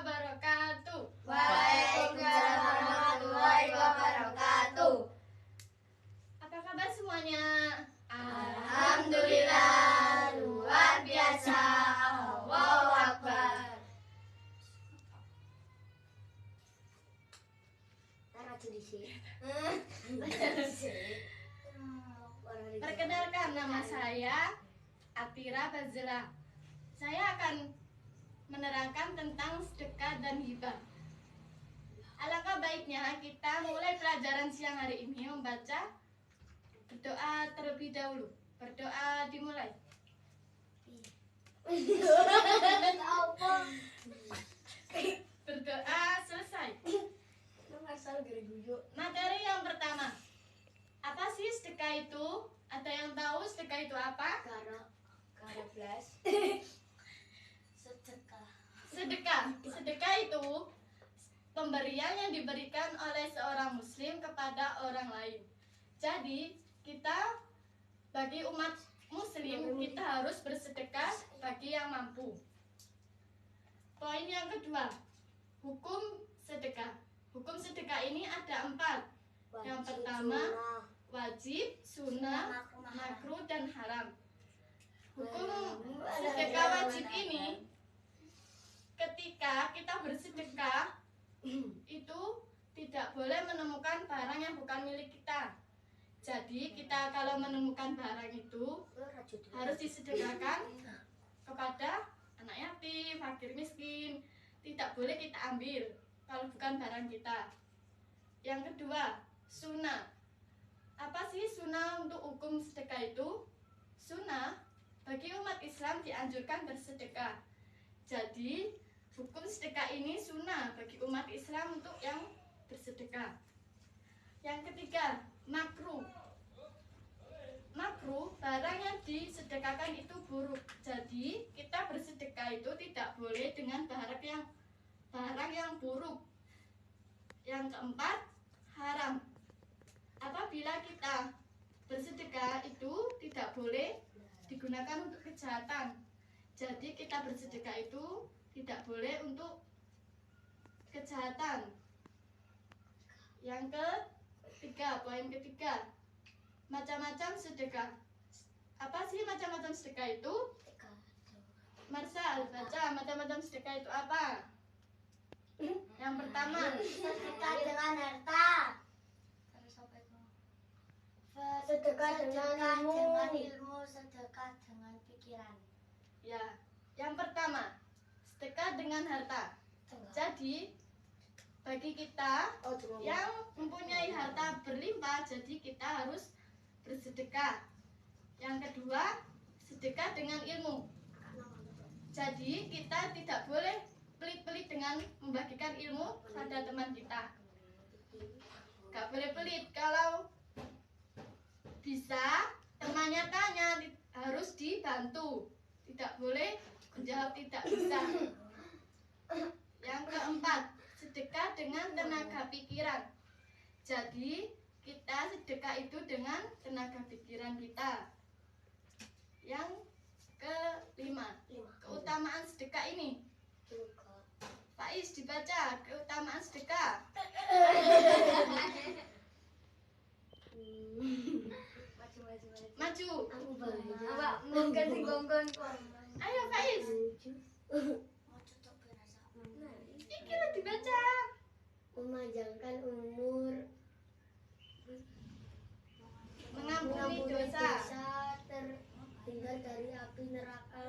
wabarakatuh. Waalaikumsalam warahmatullahi wabarakatuh. Apa kabar semuanya? Alhamdulillah, luar biasa. Allahu Akbar. Perkenalkan, nama saya Atira Bazela. Saya akan menerangkan tentang sedekah dan hibah. Alangkah baiknya kita mulai pelajaran siang hari ini membaca berdoa terlebih dahulu. Berdoa dimulai. Berdoa selesai. Materi yang pertama. Apa sih sedekah itu? Ada yang tahu sedekah itu apa? Sedekah itu pemberian yang diberikan oleh seorang muslim kepada orang lain. Jadi kita bagi umat muslim kita harus bersedekah bagi yang mampu. Poin yang kedua, hukum sedekah. Hukum sedekah ini ada 4. Yang pertama, wajib, sunnah, makruh, dan haram. Hukum sedekah wajib ini, ketika kita bersedekah itu tidak boleh menemukan barang yang bukan milik kita. Jadi kita kalau menemukan barang itu harus disedekahkan kepada anak yatim, fakir miskin. Tidak boleh kita ambil kalau bukan barang kita. Yang kedua, sunnah. Apa sih sunnah untuk hukum sedekah itu? Sunnah bagi umat Islam dianjurkan bersedekah. Jadi hukum sedekah ini sunnah bagi umat Islam untuk yang bersedekah. Yang ketiga, makruh. Makruh, barang yang disedekahkan itu buruk. Jadi kita bersedekah itu tidak boleh dengan barang yang buruk. Yang keempat, haram. Apabila kita bersedekah itu tidak boleh digunakan untuk kejahatan. Jadi kita bersedekah itu tidak boleh untuk kejahatan. Yang ketiga, poin ketiga, macam-macam sedekah. Apa sih macam-macam sedekah itu? Marsal, baca macam-macam sedekah itu apa? Yang pertama, Sedekah dengan harta. Sedekah dengan ilmu, sedekah dengan pikiran. ya. Yang pertama, sedekah dengan harta. Jadi bagi kita yang mempunyai harta berlimpah, jadi kita harus bersedekah. Yang kedua, sedekah dengan ilmu. Jadi kita tidak boleh pelit-pelit dengan membagikan ilmu pada teman kita. Gak boleh pelit. Kalau bisa temannya tanya, harus dibantu. Tidak boleh menjawab tidak bisa. Yang keempat, sedekah dengan tenaga pikiran. Jadi kita sedekah itu dengan tenaga pikiran kita. Yang kelima, keutamaan sedekah ini. Faiz dibaca keutamaan sedekah. Maju. Ayo Faiz. Iki lo dibaca. Memanjangkan umur, Mengampuni dosa. terhindar dari api neraka,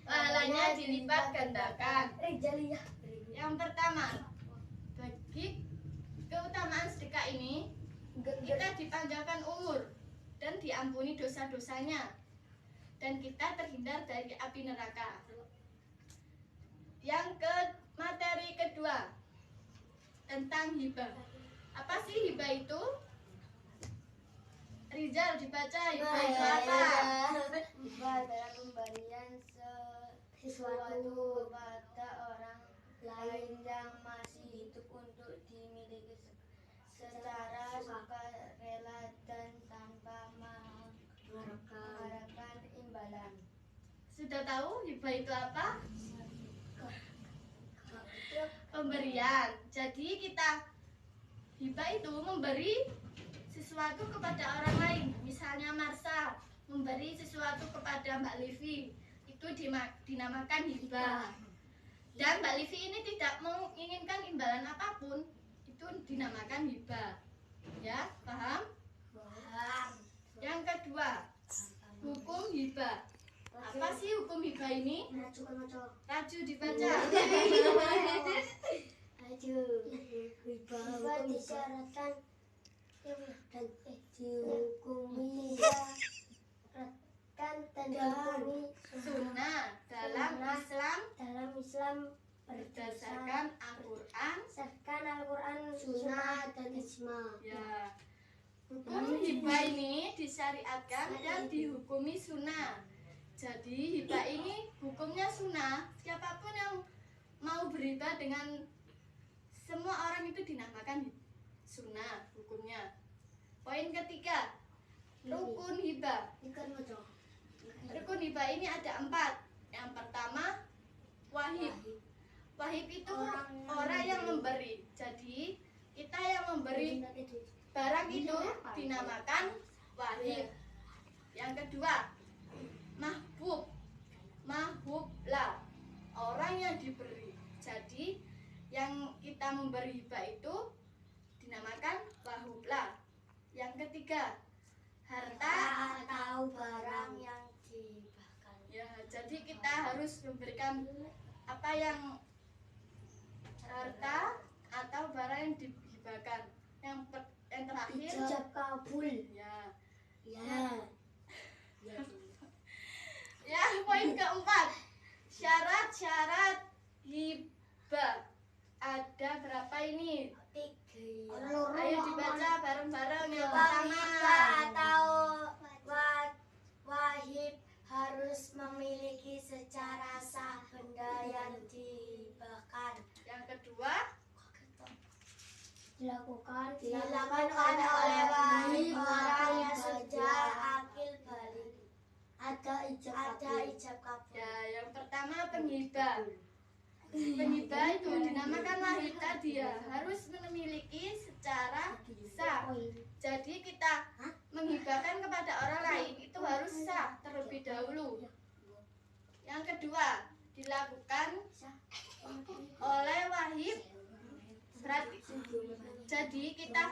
Pahalanya dilipat gandakan. Jaliyah. Yang pertama, bagi keutamaan sedekah ini, kita dipanjangkan umur dan diampuni dosa-dosanya, dan kita terhindar dari api neraka. Yang materi kedua, tentang hibah. Apa sih hibah itu? Rizal dibaca, hibah itu apa? Hibah adalah pemberian sesuatu kepada orang lain yang masih hidup untuk dimiliki secara sukarela dan tanpa mengharapkan imbalan. Sudah tahu hibah itu apa? Pemberian. Jadi kita hibah itu memberi sesuatu kepada orang lain. Misalnya Marsha memberi sesuatu kepada Mbak Livi, itu dinamakan hibah. Dan Mbak Livi ini tidak menginginkan imbalan apapun, itu dinamakan hibah. Ya, paham? Yang kedua, hukum hibah. Apa sih hukum hibah ini? Raju dibaca. Hibah disyaratkan dan dihukumi dan dihukumi Sunnah dalam Islam berdasarkan Al-Quran, sunnah dan ijma. ya. Hukum hibah ini disyariatkan dan dihukumi sunnah. Jadi hibah ini hukumnya sunnah. Siapapun yang mau berhibah dengan semua orang itu dinamakan sunnah hukumnya. Poin ketiga, rukun hibah. Rukun hibah ini ada 4. Yang pertama, wahib. Wahib itu orang yang memberi. Jadi kita yang memberi barang itu dinamakan wahib. Yang kedua, mahbub. Mahbublah, orang yang diberi. Jadi yang kita memberi hibah itu dinamakan wahublah. Yang ketiga, harta atau barang yang dihibahkan. Ya, jadi kita harus memberikan apa yang harta atau barang yang dihibahkan. Yang terakhir, Ijab kabul. ya. Ya, poin keempat, syarat-syarat hibah. Ada berapa ini? 3. Ayo dibaca bareng-bareng. Yang Pertama pertama, atau wahib harus memiliki secara sah benda yang dihibahkan. yang kedua, Dilakukan oleh wahib orang yang sudah akil balik. Ada ijab kabul. ya, yang pertama penghibah. Penghibah itu dinamakan wahib tadi ya, harus memiliki secara sah. Jadi kita menghibahkan kepada orang lain itu harus sah terlebih dahulu. Yang kedua, dilakukan oleh wahib. Jadi kita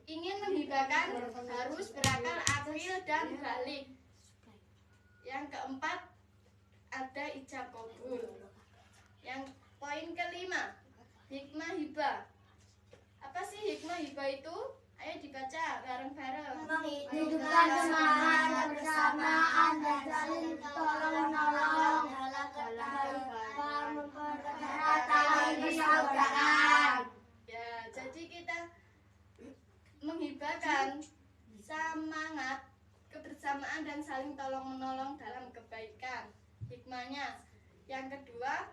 ingin menghibahkan harus berakal akil dan balik. Yang keempat, ada ijab kabul. Yang poin kelima, hikmah hibah. Apa sih hikmah hibah itu? Ayo dibaca bareng-bareng. Menghidupkan semangat kebersamaan dan saling tolong menolong dalam kebaikan, mempererat tali persaudaraan. Ya, jadi kita menghibahkan semangat kebersamaan dan saling tolong menolong dalam kebaikan. Hikmahnya. Yang kedua,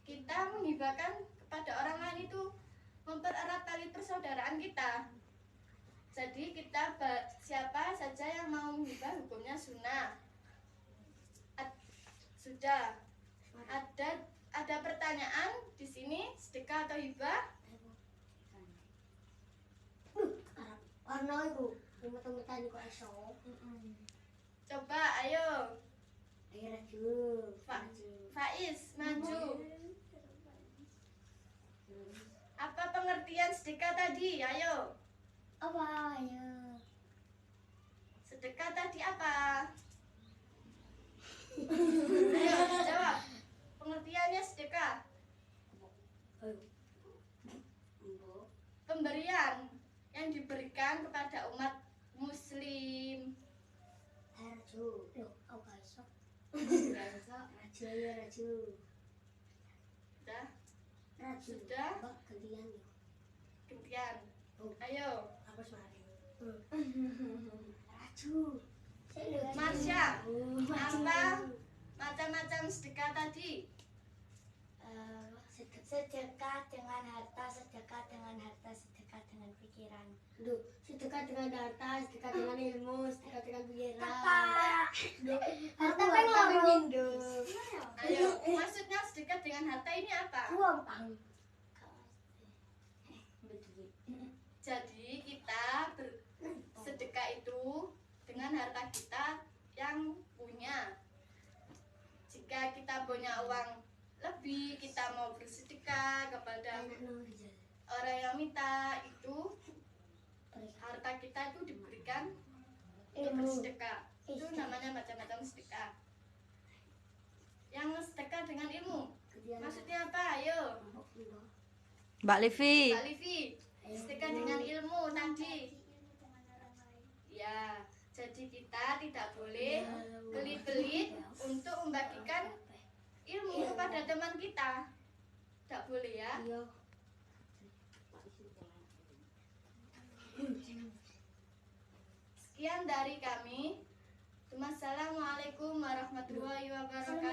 kita menghibahkan kepada orang lain itu mempererat tali persaudaraan kita. Jadi kita siapa saja yang mau menghibah hukumnya sunnah. Sudah. Ada pertanyaan di sini, sedekah atau hibah? Warna itu, teman-teman kok esok. Coba ayo. Ayo Raju. Faiz, maju. Apa pengertian sedekah tadi? Ayo. Apa ya? Sedekah tadi apa? Ayo, jawab. Pengertiannya sedekah. Pemberian yang diberikan kepada umat muslim. Raju. Loh, apa esok? Raju ya Raju. Sudah? Raju. Sudah? Gantian ya. Gantian. Ayo. Aku semari. Raju. Marsha, apa macam-macam sedekah tadi? Sedekah dengan harta, sedekah dengan harta, sedekah dengan pikiran. Duh, sedekah dengan harta, sedekah dengan ilmu, sedekah dengan pikiran. Harta kan gampang. Jadi kita bersedekah itu dengan harta kita yang punya. Jika kita punya uang lebih, kita mau bersedekah kepada orang yang minta, itu harta kita itu diberikan untuk bersedekah. Itu namanya macam-macam sedekah. Yang sedekah dengan ilmu, maksudnya apa? Ayo, Mbak Livi. Mbak Livi, sedekah dengan ilmu tadi. Ya, jadi kita tidak boleh pelit-pelit untuk membagikan ilmu kepada teman kita. Tidak boleh ya. Sekian dari kami. Wassalamualaikum warahmatullahi wabarakatuh.